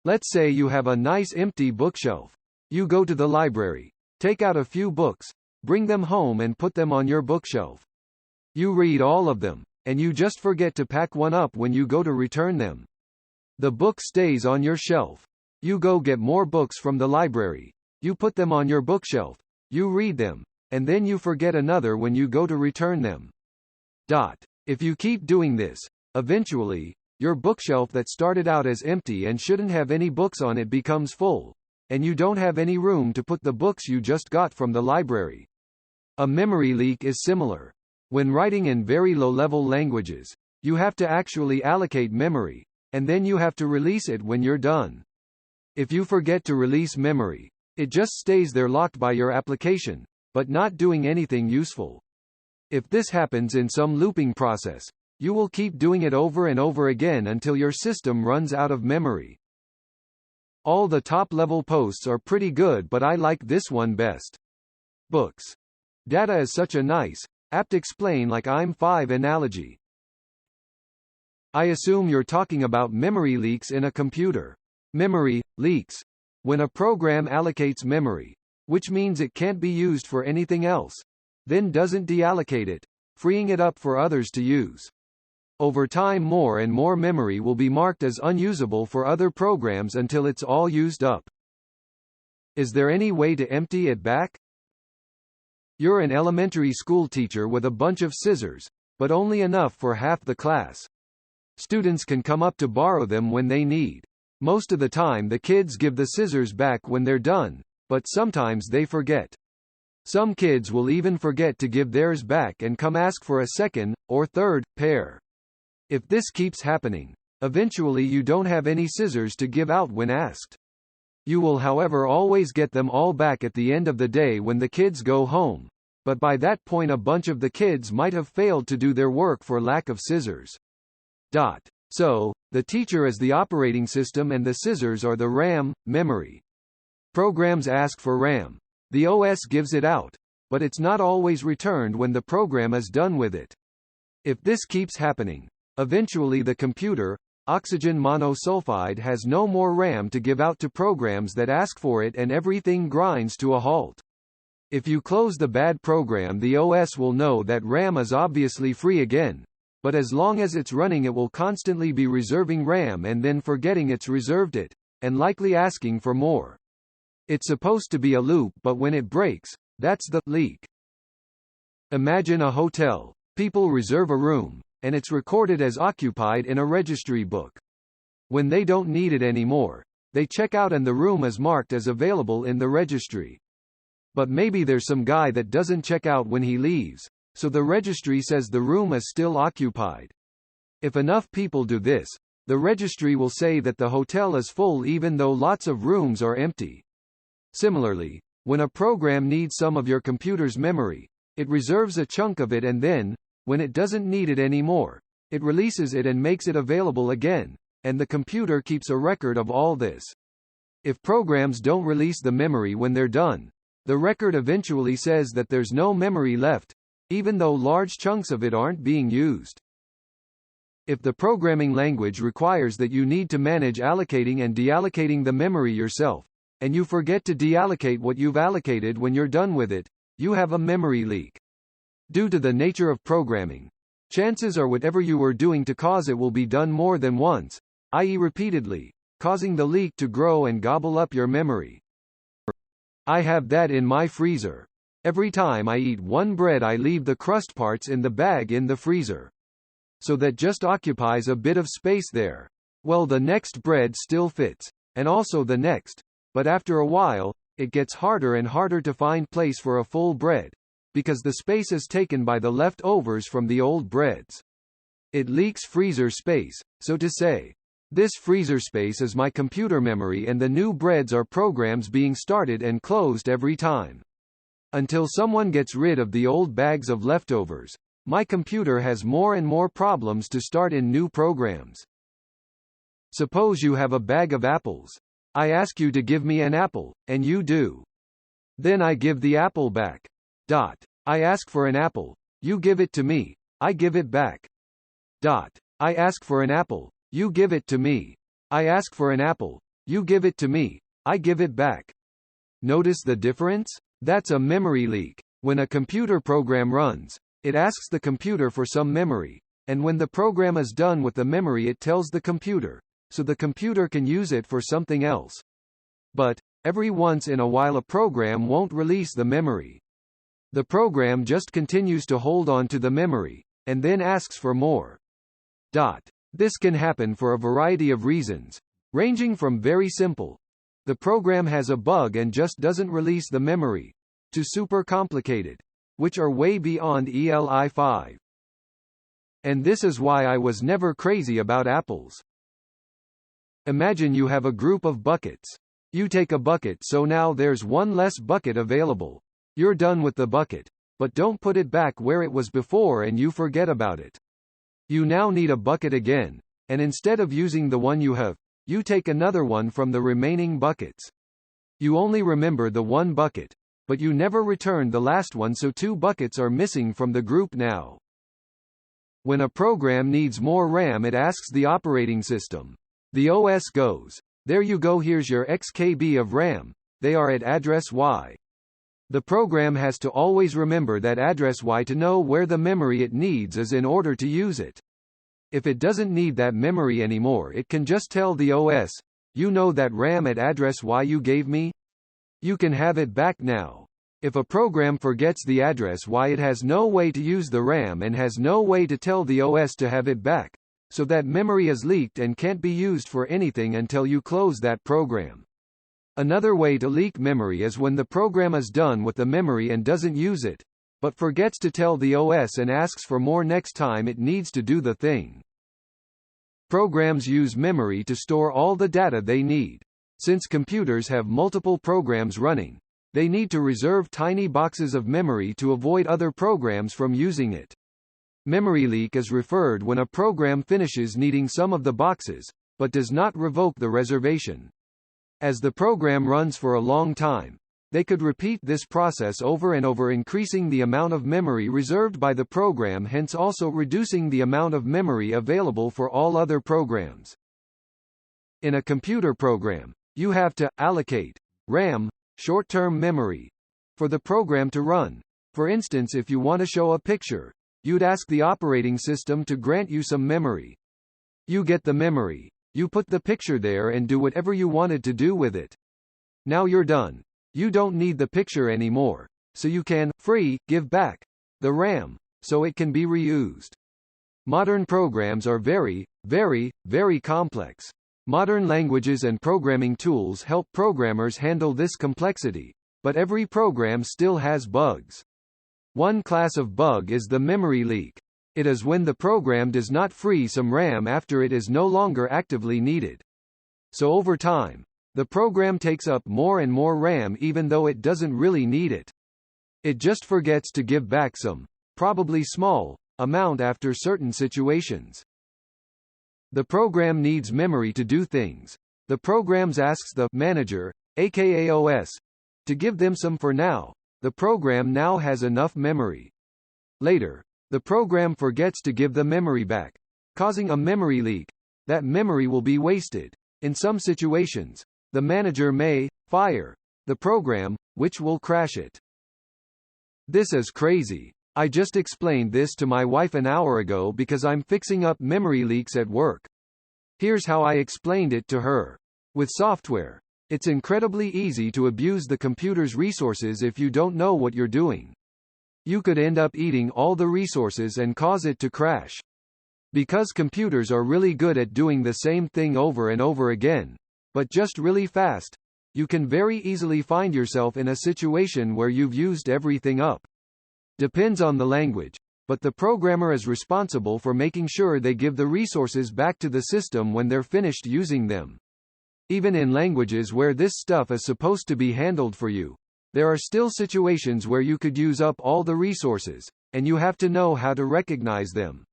Let's say you have a nice empty bookshelf. You go to the library, take out a few books, bring them home and put them on your bookshelf. You read all of them, and you just forget to pack one up when you go to return them. The book stays on your shelf. You go get more books from the library. You put them on your bookshelf. You read them, and then you forget another when you go to return them. If you keep doing this, eventually, your bookshelf that started out as empty and shouldn't have any books on it becomes full, and you don't have any room to put the books you just got from the library. A memory leak is similar. When writing in very low-level languages, you have to actually allocate memory, and then you have to release it when you're done. If you forget to release memory, it just stays there locked by your application, but not doing anything useful. If this happens in some looping process, you will keep doing it over and over again until your system runs out of memory. All the top-level posts are pretty good, but I like this one best. Books. Data is such a nice, apt explain-like-I'm-5 analogy. I assume you're talking about memory leaks in a computer. Memory leaks. When a program allocates memory, which means it can't be used for anything else, then doesn't deallocate it, freeing it up for others to use. Over time, more and more memory will be marked as unusable for other programs until it's all used up. Is there any way to empty it back? You're an elementary school teacher with a bunch of scissors, but only enough for half the class. Students can come up to borrow them when they need. Most of the time the kids give the scissors back when they're done, but sometimes they forget. Some kids will even forget to give theirs back and come ask for a second, or third, pair. If this keeps happening, eventually you don't have any scissors to give out when asked. You will, however, always get them all back at the end of the day when the kids go home, but by that point a bunch of the kids might have failed to do their work for lack of scissors. So, the teacher is the operating system and the scissors are the RAM, memory. Programs ask for RAM. The OS gives it out, but it's not always returned when the program is done with it. If this keeps happening, eventually the computer, oxygen monosulfide, has no more RAM to give out to programs that ask for it and everything grinds to a halt. If you close the bad program, the OS will know that RAM is obviously free again, but as long as it's running it will constantly be reserving RAM and then forgetting it's reserved it, and likely asking for more. It's supposed to be a loop, but when it breaks, that's the leak. Imagine a hotel. People reserve a room, and it's recorded as occupied in a registry book. When they don't need it anymore, they check out and the room is marked as available in the registry. But maybe there's some guy that doesn't check out when he leaves, so the registry says the room is still occupied. If enough people do this, the registry will say that the hotel is full even though lots of rooms are empty. Similarly, when a program needs some of your computer's memory, it reserves a chunk of it and then, when it doesn't need it anymore, it releases it and makes it available again, and the computer keeps a record of all this. If programs don't release the memory when they're done, the record eventually says that there's no memory left, even though large chunks of it aren't being used. If the programming language requires that you need to manage allocating and deallocating the memory yourself, and you forget to deallocate what you've allocated when you're done with it, you have a memory leak. Due to the nature of programming, chances are whatever you were doing to cause it will be done more than once, i.e. repeatedly, causing the leak to grow and gobble up your memory. I have that in my freezer. Every time I eat one bread I leave the crust parts in the bag in the freezer. So that just occupies a bit of space there. Well, the next bread still fits, and also the next, but after a while, it gets harder and harder to find place for a full bread, because the space is taken by the leftovers from the old breads. It leaks freezer space, so to say. This freezer space is my computer memory and the new breads are programs being started and closed every time. Until someone gets rid of the old bags of leftovers, my computer has more and more problems to start in new programs. Suppose you have a bag of apples. I ask you to give me an apple, and you do. Then I give the apple back. I ask for an apple. You give it to me. I give it back. I ask for an apple. You give it to me. I ask for an apple. You give it to me, I give it back. Notice the difference? That's a memory leak. When a computer program runs, it asks the computer for some memory, and when the program is done with the memory it tells the computer, so the computer can use it for something else. But, every once in a while a program won't release the memory. The program just continues to hold on to the memory, and then asks for more. This can happen for a variety of reasons, ranging from very simple, the program has a bug and just doesn't release the memory, to super complicated, which are way beyond ELI5. And this is why I was never crazy about apples. Imagine you have a group of buckets. You take a bucket, so now there's one less bucket available. You're done with the bucket, but don't put it back where it was before and you forget about it. You now need a bucket again, and instead of using the one you have, you take another one from the remaining buckets. You only remember the one bucket, but you never returned the last one, so 2 buckets are missing from the group now. When a program needs more RAM, it asks the operating system. The OS goes, "There you go, here's your XKB of RAM, they are at address Y." The program has to always remember that address Y to know where the memory it needs is in order to use it. If it doesn't need that memory anymore, it can just tell the OS, "You know that RAM at address Y you gave me? You can have it back now." If a program forgets the address Y, it has no way to use the RAM and has no way to tell the OS to have it back, so that memory is leaked and can't be used for anything until you close that program. Another way to leak memory is when the program is done with the memory and doesn't use it, but forgets to tell the OS and asks for more next time it needs to do the thing. Programs use memory to store all the data they need. Since computers have multiple programs running, they need to reserve tiny boxes of memory to avoid other programs from using it. Memory leak is referred when a program finishes needing some of the boxes, but does not revoke the reservation. As the program runs for a long time, they could repeat this process over and over, increasing the amount of memory reserved by the program, hence also reducing the amount of memory available for all other programs. In a computer program, you have to allocate RAM, short-term memory, for the program to run. For instance, if you want to show a picture, you'd ask the operating system to grant you some memory. You get the memory, you put the picture there and do whatever you wanted to do with it. Now you're done. You don't need the picture anymore, so you can give back the RAM, so it can be reused. Modern programs are very, very, very complex. Modern languages and programming tools help programmers handle this complexity, but every program still has bugs. One class of bug is the memory leak. It is when the program does not free some RAM after it is no longer actively needed. So over time, the program takes up more and more RAM even though it doesn't really need it. It just forgets to give back some, probably small, amount after certain situations. The program needs memory to do things. The program asks the manager, aka OS, to give them some. For now, the program now has enough memory. Later, the program forgets to give the memory back, causing a memory leak. That memory will be wasted. In some situations, the manager may fire the program, which will crash it. This is crazy. I just explained this to my wife an hour ago because I'm fixing up memory leaks at work. Here's how I explained it to her. With software, it's incredibly easy to abuse the computer's resources if you don't know what you're doing. You could end up eating all the resources and cause it to crash. Because computers are really good at doing the same thing over and over again, but just really fast, you can very easily find yourself in a situation where you've used everything up. Depends on the language, but the programmer is responsible for making sure they give the resources back to the system when they're finished using them. Even in languages where this stuff is supposed to be handled for you, there are still situations where you could use up all the resources, and you have to know how to recognize them.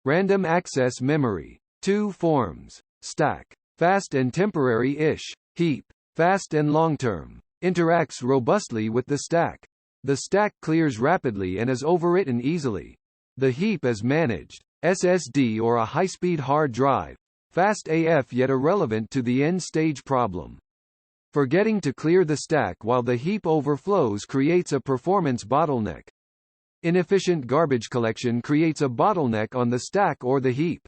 Random access memory. 2 forms. Stack. Fast and temporary-ish. Heap. Fast and long-term. Interacts robustly with the stack. The stack clears rapidly and is overwritten easily. The heap is managed. SSD or a high-speed hard drive. Fast AF yet irrelevant to the end stage problem. Forgetting to clear the stack while the heap overflows creates a performance bottleneck. Inefficient garbage collection creates a bottleneck on the stack or the heap.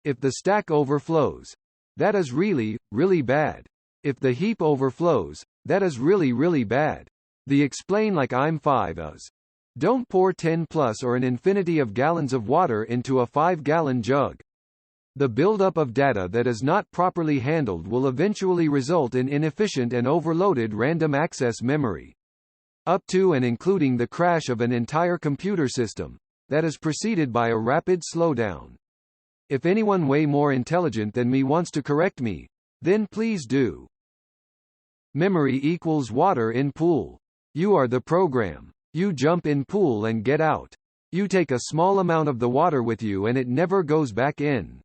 If the stack overflows, that is really, really bad. If the heap overflows, that is really, really bad. The explainlikeimfive is: don't pour 10 plus or an infinity of gallons of water into a 5-gallon jug. The buildup of data that is not properly handled will eventually result in inefficient and overloaded random access memory. Up to and including the crash of an entire computer system, that is preceded by a rapid slowdown. If anyone way more intelligent than me wants to correct me, then please do. Memory equals water in pool. You are the program. You jump in pool and get out. You take a small amount of the water with you and it never goes back in.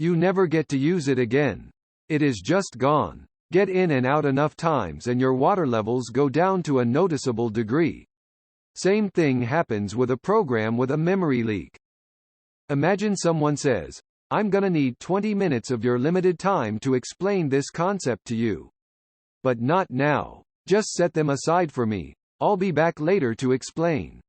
You never get to use it again. It is just gone. Get in and out enough times and your water levels go down to a noticeable degree. Same thing happens with a program with a memory leak. Imagine someone says, "I'm gonna need 20 minutes of your limited time to explain this concept to you. But not now. Just set them aside for me. I'll be back later to explain."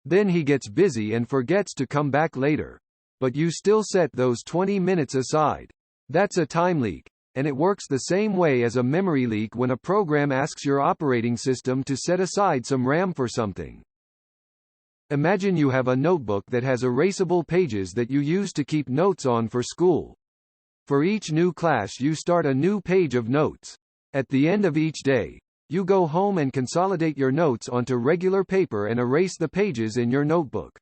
Then he gets busy and forgets to come back later. But you still set those 20 minutes aside. That's a time leak. And it works the same way as a memory leak when a program asks your operating system to set aside some RAM for something. Imagine you have a notebook that has erasable pages that you use to keep notes on for school. For each new class you start a new page of notes. At the end of each day, you go home and consolidate your notes onto regular paper and erase the pages in your notebook.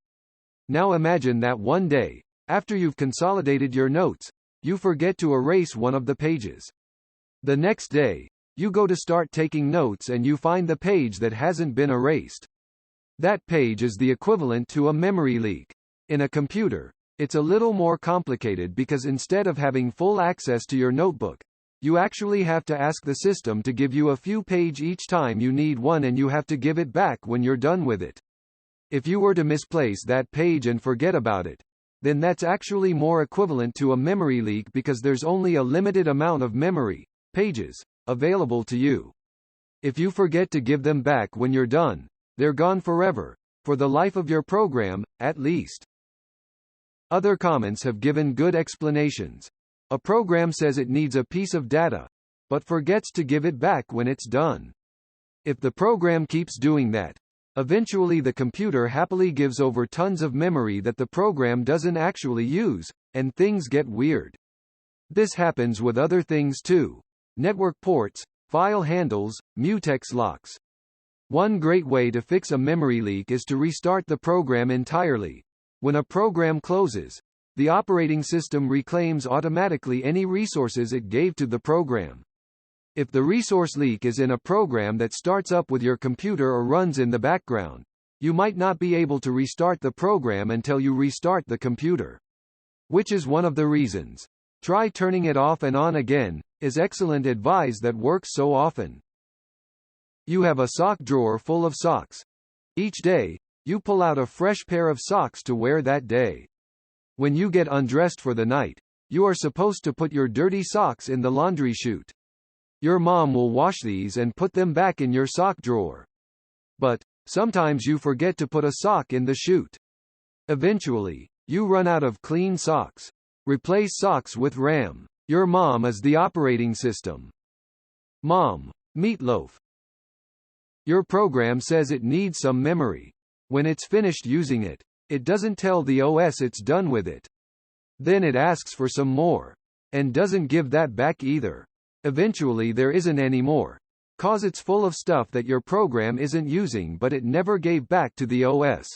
Now imagine that one day, after you've consolidated your notes, you forget to erase one of the pages. The next day, you go to start taking notes and you find the page that hasn't been erased. That page is the equivalent to a memory leak. In a computer, it's a little more complicated because instead of having full access to your notebook, you actually have to ask the system to give you a few pages each time you need one and you have to give it back when you're done with it. If you were to misplace that page and forget about it, then that's actually more equivalent to a memory leak because there's only a limited amount of memory, pages, available to you. If you forget to give them back when you're done, they're gone forever, for the life of your program, at least. Other comments have given good explanations. A program says it needs a piece of data, but forgets to give it back when it's done. If the program keeps doing that, eventually the computer happily gives over tons of memory that the program doesn't actually use, and things get weird. This happens with other things too. Network ports, file handles, mutex locks. One great way to fix a memory leak is to restart the program entirely. When a program closes, the operating system reclaims automatically any resources it gave to the program. If the resource leak is in a program that starts up with your computer or runs in the background, you might not be able to restart the program until you restart the computer. Which is one of the reasons. Try turning it off and on again, is excellent advice that works so often. You have a sock drawer full of socks. Each day, you pull out a fresh pair of socks to wear that day. When you get undressed for the night, you are supposed to put your dirty socks in the laundry chute. Your mom will wash these and put them back in your sock drawer. But, sometimes you forget to put a sock in the chute. Eventually, you run out of clean socks. Replace socks with RAM. Your mom is the operating system. Mom, meatloaf. Your program says it needs some memory. When it's finished using it, it doesn't tell the OS it's done with it. Then it asks for some more. And doesn't give that back either. Eventually there isn't any more. 'Cause it's full of stuff that your program isn't using but it never gave back to the OS.